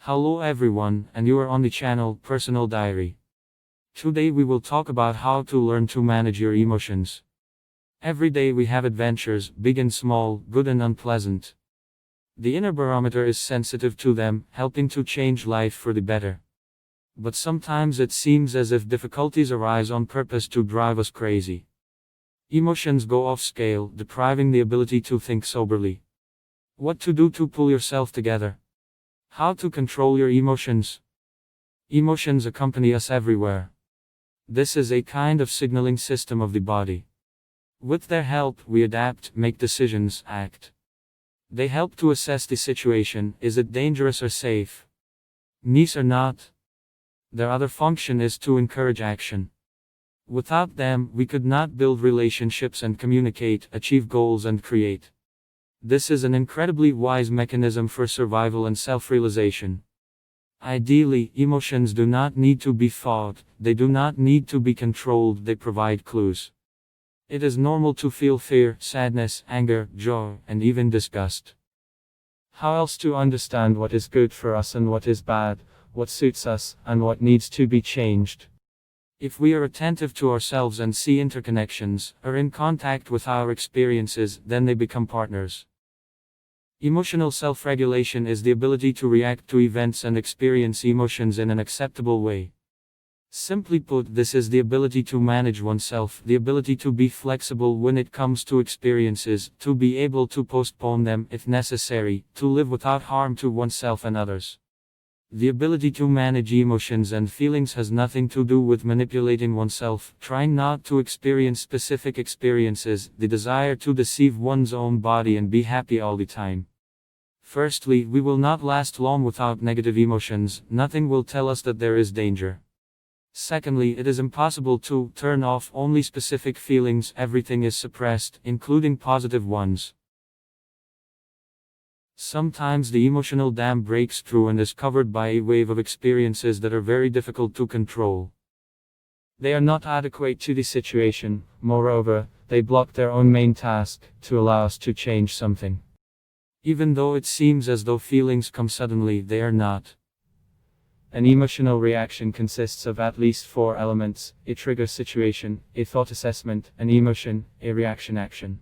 Hello everyone, and you are on the channel Personal Diary. Today we will talk about how to learn to manage your emotions. Every day we have adventures, big and small, good and unpleasant. The inner barometer is sensitive to them, helping to change life for the better. But sometimes it seems as if difficulties arise on purpose to drive us crazy. Emotions go off scale, depriving the ability to think soberly. What to do to pull yourself together? How to control your emotions? Emotions accompany us everywhere. This is a kind of signaling system of the body. With their help, we adapt, make decisions, act. They help to assess the situation: is it dangerous or safe? Nice or not? Their other function is to encourage action. Without them, we could not build relationships and communicate, achieve goals and create. This is an incredibly wise mechanism for survival and self-realization. Ideally, emotions do not need to be fought, they do not need to be controlled, they provide clues. It is normal to feel fear, sadness, anger, joy, and even disgust. How else to understand what is good for us and what is bad, what suits us, and what needs to be changed? If we are attentive to ourselves and see interconnections, are in contact with our experiences, then they become partners. Emotional self-regulation is the ability to react to events and experience emotions in an acceptable way. Simply put, this is the ability to manage oneself, the ability to be flexible when it comes to experiences, to be able to postpone them if necessary, to live without harm to oneself and others. The ability to manage emotions and feelings has nothing to do with manipulating oneself, trying not to experience specific experiences, the desire to deceive one's own body and be happy all the time. Firstly, we will not last long without negative emotions, nothing will tell us that there is danger. Secondly, it is impossible to turn off only specific feelings, everything is suppressed, including positive ones. Sometimes the emotional dam breaks through and is covered by a wave of experiences that are very difficult to control. They are not adequate to the situation, moreover, they block their own main task, to allow us to change something. Even though it seems as though feelings come suddenly, they are not. An emotional reaction consists of at least 4 elements: a trigger situation, a thought assessment, an emotion, a reaction action.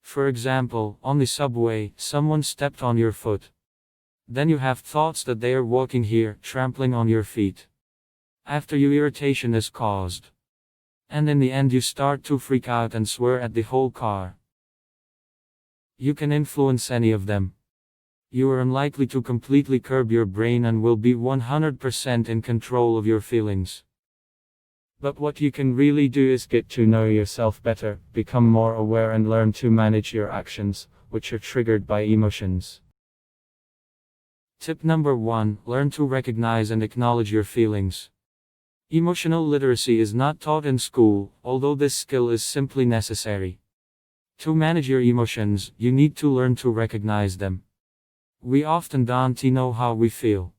For example, on the subway, someone stepped on your foot. Then you have thoughts that they are walking here, trampling on your feet. After you, irritation is caused. And in the end you start to freak out and swear at the whole car. You can influence any of them. You are unlikely to completely curb your brain and will be 100% in control of your feelings. But what you can really do is get to know yourself better, become more aware and learn to manage your actions, which are triggered by emotions. Tip number 1: learn to recognize and acknowledge your feelings. Emotional literacy is not taught in school, although this skill is simply necessary. To manage your emotions, you need to learn to recognize them. We often don't know how we feel.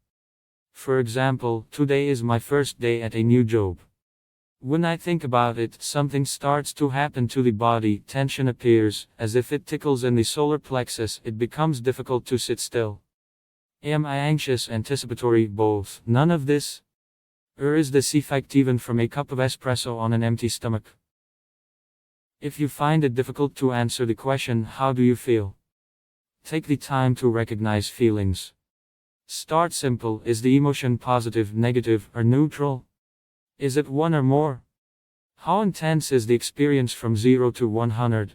For example, today is my first day at a new job. When I think about it, something starts to happen to the body, tension appears, as if it tickles in the solar plexus, it becomes difficult to sit still. Am I anxious, anticipatory, both? None of this? Or is this effect even from a cup of espresso on an empty stomach? If you find it difficult to answer the question, how do you feel? Take the time to recognize feelings. Start simple: is the emotion positive, negative, or neutral? Is it one or more? How intense is the experience from 0 to 100?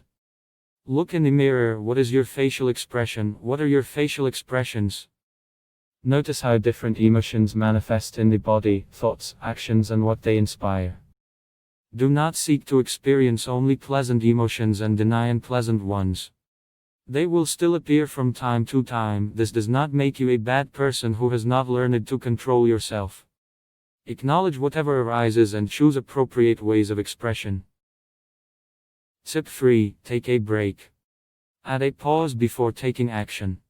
Look in the mirror: what is your facial expression? What are your facial expressions? Notice how different emotions manifest in the body, thoughts, actions, and what they inspire. Do not seek to experience only pleasant emotions and deny unpleasant ones. They will still appear from time to time. This does not make you a bad person who has not learned to control yourself. Acknowledge whatever arises and choose appropriate ways of expression. Tip 3: take a break. Add a pause before taking action.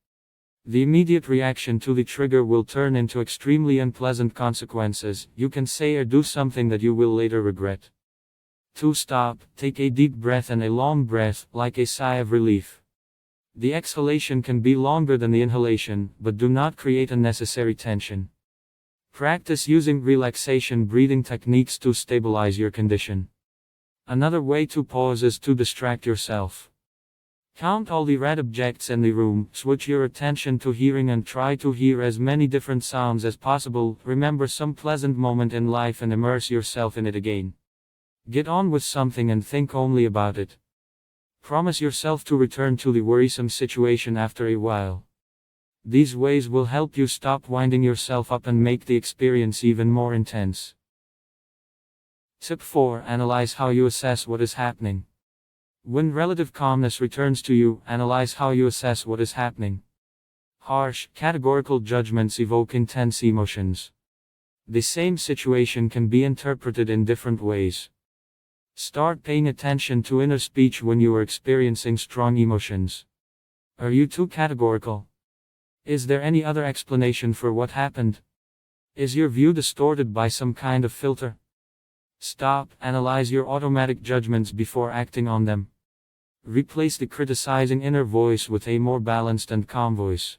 The immediate reaction to the trigger will turn into extremely unpleasant consequences. You can say or do something that you will later regret. To stop, take a deep breath and a long breath, like a sigh of relief. The exhalation can be longer than the inhalation, but do not create unnecessary tension. Practice using relaxation breathing techniques to stabilize your condition. Another way to pause is to distract yourself. Count all the red objects in the room, switch your attention to hearing and try to hear as many different sounds as possible. Remember some pleasant moment in life and immerse yourself in it again. Get on with something and think only about it. Promise yourself to return to the worrisome situation after a while. These ways will help you stop winding yourself up and make the experience even more intense. Tip 4. Analyze how you assess what is happening. When relative calmness returns to you, analyze how you assess what is happening. Harsh, categorical judgments evoke intense emotions. The same situation can be interpreted in different ways. Start paying attention to inner speech when you are experiencing strong emotions. Are you too categorical? Is there any other explanation for what happened? Is your view distorted by some kind of filter? Stop, analyze your automatic judgments before acting on them. Replace the criticizing inner voice with a more balanced and calm voice.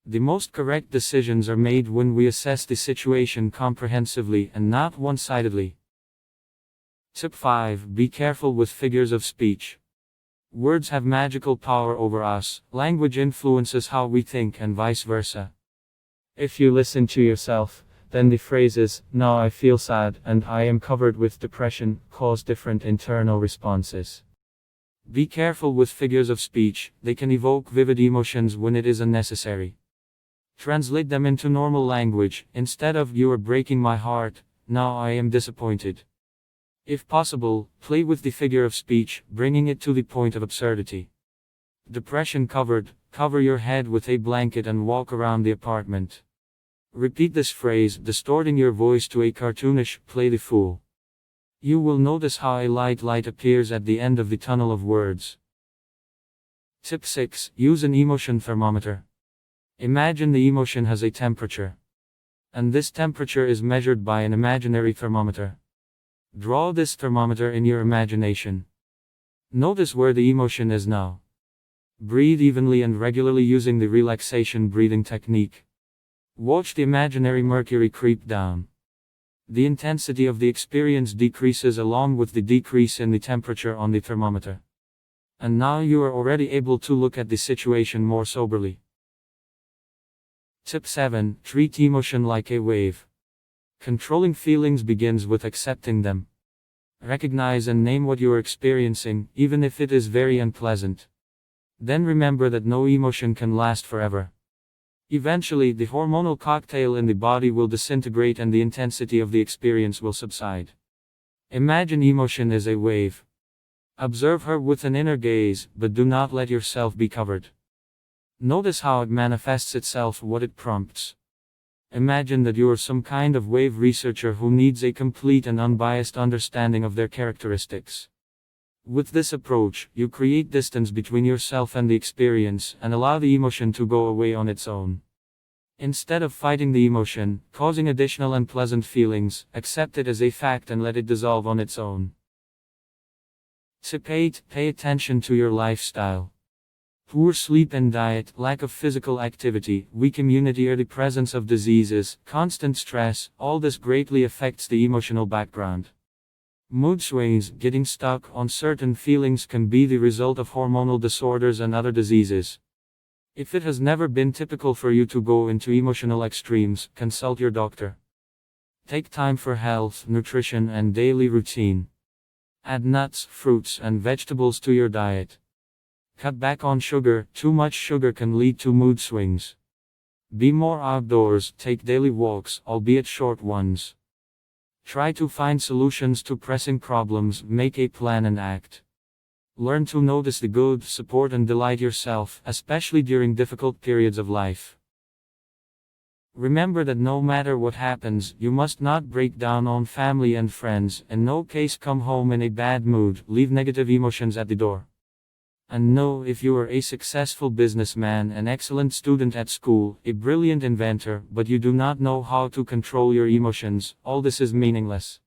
The most correct decisions are made when we assess the situation comprehensively and not one-sidedly. Tip 5. Be careful with figures of speech. Words have magical power over us. Language influences how we think and vice versa. If you listen to yourself, then the phrases, "now I feel sad" and "I am covered with depression" cause different internal responses. Be careful with figures of speech, they can evoke vivid emotions when it is unnecessary. Translate them into normal language, instead of "you are breaking my heart, now I am disappointed." If possible, play with the figure of speech, bringing it to the point of absurdity. Depression covered, cover your head with a blanket and walk around the apartment. Repeat this phrase, distorting your voice to a cartoonish, "play the fool." You will notice how a light appears at the end of the tunnel of words. Tip 6. Use an emotion thermometer. Imagine the emotion has a temperature. And this temperature is measured by an imaginary thermometer. Draw this thermometer in your imagination. Notice where the emotion is now. Breathe evenly and regularly using the relaxation breathing technique. Watch the imaginary mercury creep down. The intensity of the experience decreases along with the decrease in the temperature on the thermometer. And now you are already able to look at the situation more soberly. Tip 7. Treat emotion like a wave. Controlling feelings begins with accepting them. Recognize and name what you are experiencing, even if it is very unpleasant. Then remember that no emotion can last forever. Eventually, the hormonal cocktail in the body will disintegrate and the intensity of the experience will subside. Imagine emotion as a wave. Observe her with an inner gaze, but do not let yourself be covered. Notice how it manifests itself, what it prompts. Imagine that you are some kind of wave researcher who needs a complete and unbiased understanding of their characteristics. With this approach, you create distance between yourself and the experience, and allow the emotion to go away on its own. Instead of fighting the emotion, causing additional unpleasant feelings, accept it as a fact and let it dissolve on its own. Tip 8. Pay attention to your lifestyle. Poor sleep and diet, lack of physical activity, weak immunity or the presence of diseases, constant stress, all this greatly affects the emotional background. Mood swings, getting stuck on certain feelings can be the result of hormonal disorders and other diseases. If it has never been typical for you to go into emotional extremes, consult your doctor. Take time for health, nutrition and daily routine. Add nuts, fruits and vegetables to your diet. Cut back on sugar, too much sugar can lead to mood swings. Be more outdoors, take daily walks, albeit short ones. Try to find solutions to pressing problems, make a plan and act. Learn to notice the good, support and delight yourself, especially during difficult periods of life. Remember that no matter what happens, you must not break down on family and friends, in no case come home in a bad mood, leave negative emotions at the door. And know if you are a successful businessman, an excellent student at school, a brilliant inventor, but you do not know how to control your emotions, all this is meaningless.